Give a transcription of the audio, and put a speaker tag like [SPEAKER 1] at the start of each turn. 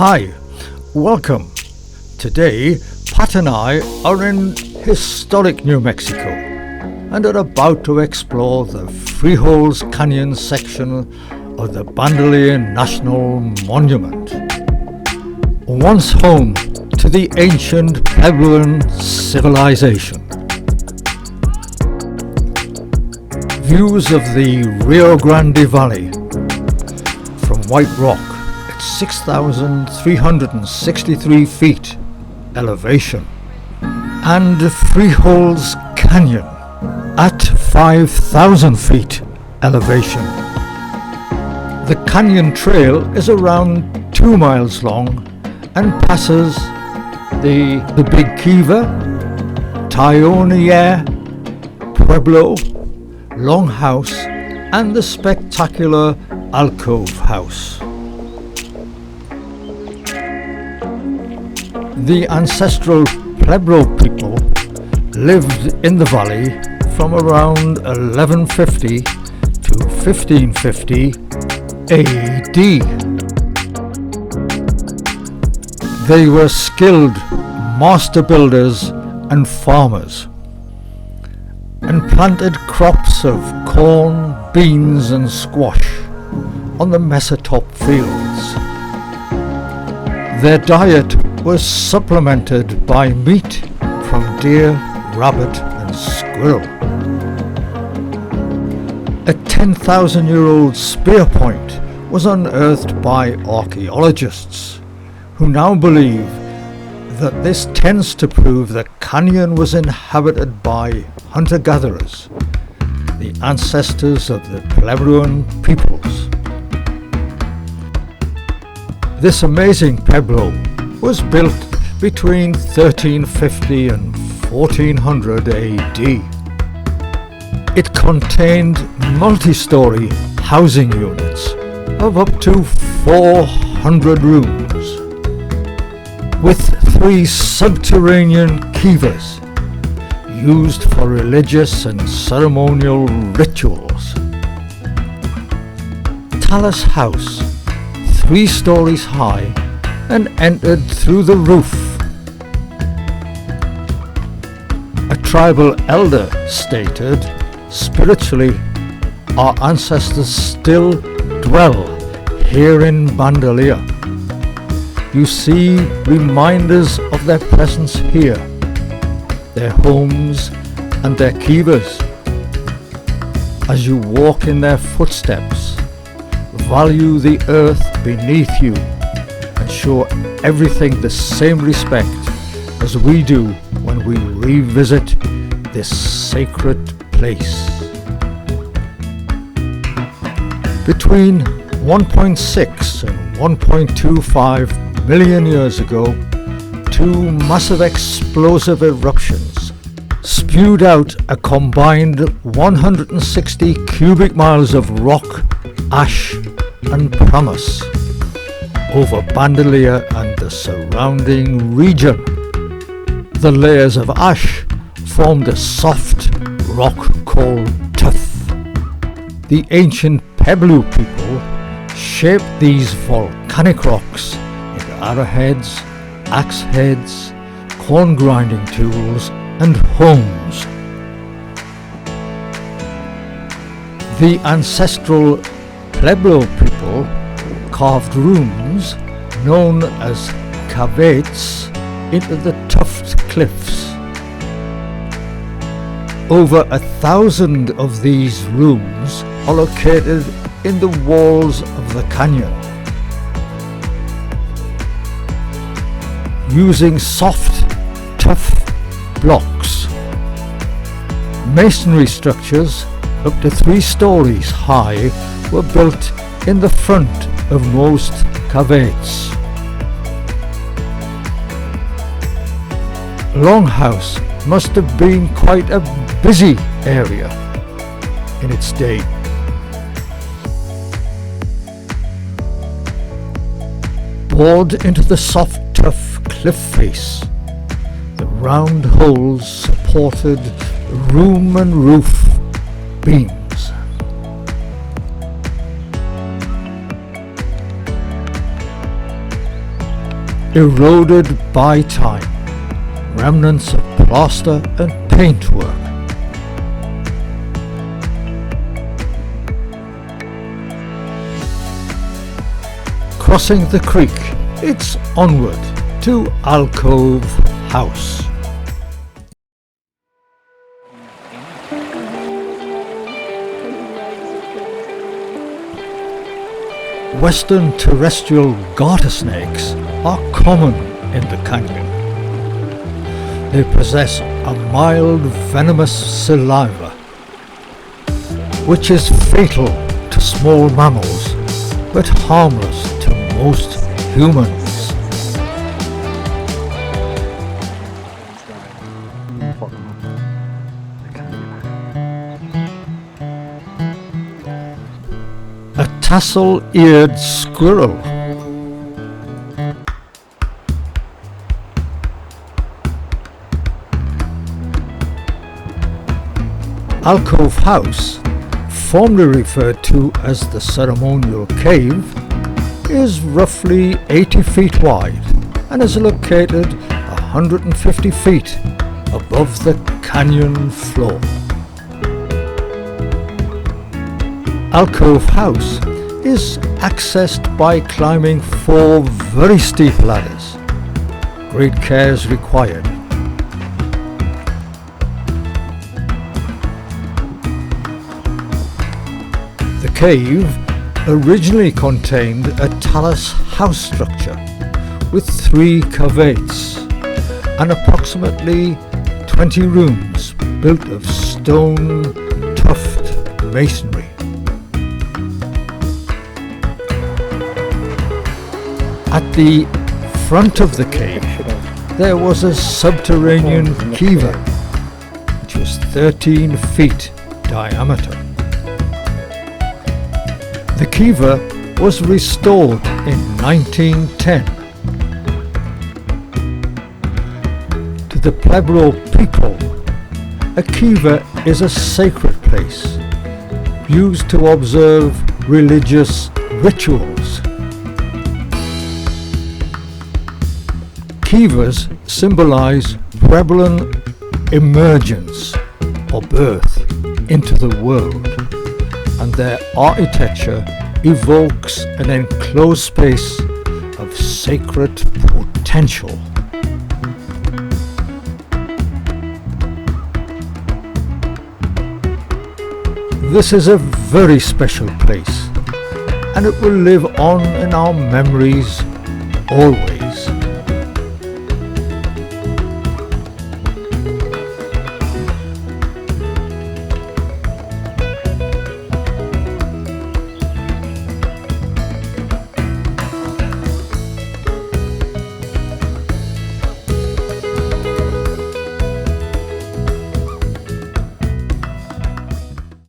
[SPEAKER 1] Hi, welcome. Today, Pat and I are in historic New Mexico and are about to explore the Frijoles Canyon section of the Bandelier National Monument. Once home to the ancient Puebloan civilization. Views of the Rio Grande Valley from White Rock at 6,363 feet elevation, and Frijoles Canyon at 5,000 feet elevation. The canyon trail is around 2 miles long and passes the Big Kiva, Taonier, Pueblo, Long House and the spectacular Alcove House. The ancestral Pueblo people lived in the valley from around 1150 to 1550 AD. They were skilled master builders and farmers, and planted crops of corn, beans and squash on the mesotop fields. Their diet was supplemented by meat from deer, rabbit and squirrel. A 10,000-year-old spear point was unearthed by archaeologists, who now believe that this tends to prove the canyon was inhabited by hunter-gatherers, the ancestors of the Puebloan peoples. This amazing pueblo was built between 1350 and 1400 AD. It contained multi-story housing units of up to 400 rooms, with 3 subterranean kivas used for religious and ceremonial rituals. Talus House, 3 stories high and entered through the roof. A tribal elder stated, "Spiritually, our ancestors still dwell here in Bandelier. You see reminders of their presence here, their homes and their kivas. As you walk in their footsteps, value the earth beneath you and show everything the same respect as we do when we revisit this sacred place." Between 1.6 and 1.25 million years ago, 2 massive explosive eruptions spewed out a combined 160 cubic miles of rock, ash and pumice over Bandelier and the surrounding region. The layers of ash formed a soft rock called Tuff. The ancient Pueblo people shaped these volcanic rocks into arrowheads, axe heads, corn grinding tools and homes. The ancestral Pueblo people carved rooms known as caveats into the tuffed cliffs. Over 1,000 of these rooms are located in the walls of the canyon. Using soft, tough blocks, masonry structures up to 3 stories high were built in the front of most caveats. Long House must have been quite a busy area in its day. Bored into the soft, tough cliff face, the round holes supported room and roof beams. eroded by time, remnants of plaster and paintwork. Crossing the creek, it's onward to Alcove House. Western terrestrial garter snakes are common in the canyon. They possess a mild venomous saliva, which is fatal to small mammals but harmless to most humans. A tassel-eared squirrel. Alcove House, formerly referred to as the ceremonial cave, is roughly 80 feet wide and is located 150 feet above the canyon floor. Alcove House is accessed by climbing 4 very steep ladders. Great care is required. The cave originally contained a talus house structure with 3 caveats and approximately 20 rooms built of stone tuffed masonry. At the front of the cave there was a subterranean kiva which was 13 feet diameter. The kiva was restored in 1910. To the Puebloan people, a kiva is a sacred place used to observe religious rituals. Kivas symbolize Puebloan emergence or birth into the world, and their architecture evokes an enclosed space of sacred potential. This is a very special place, and it will live on in our memories always.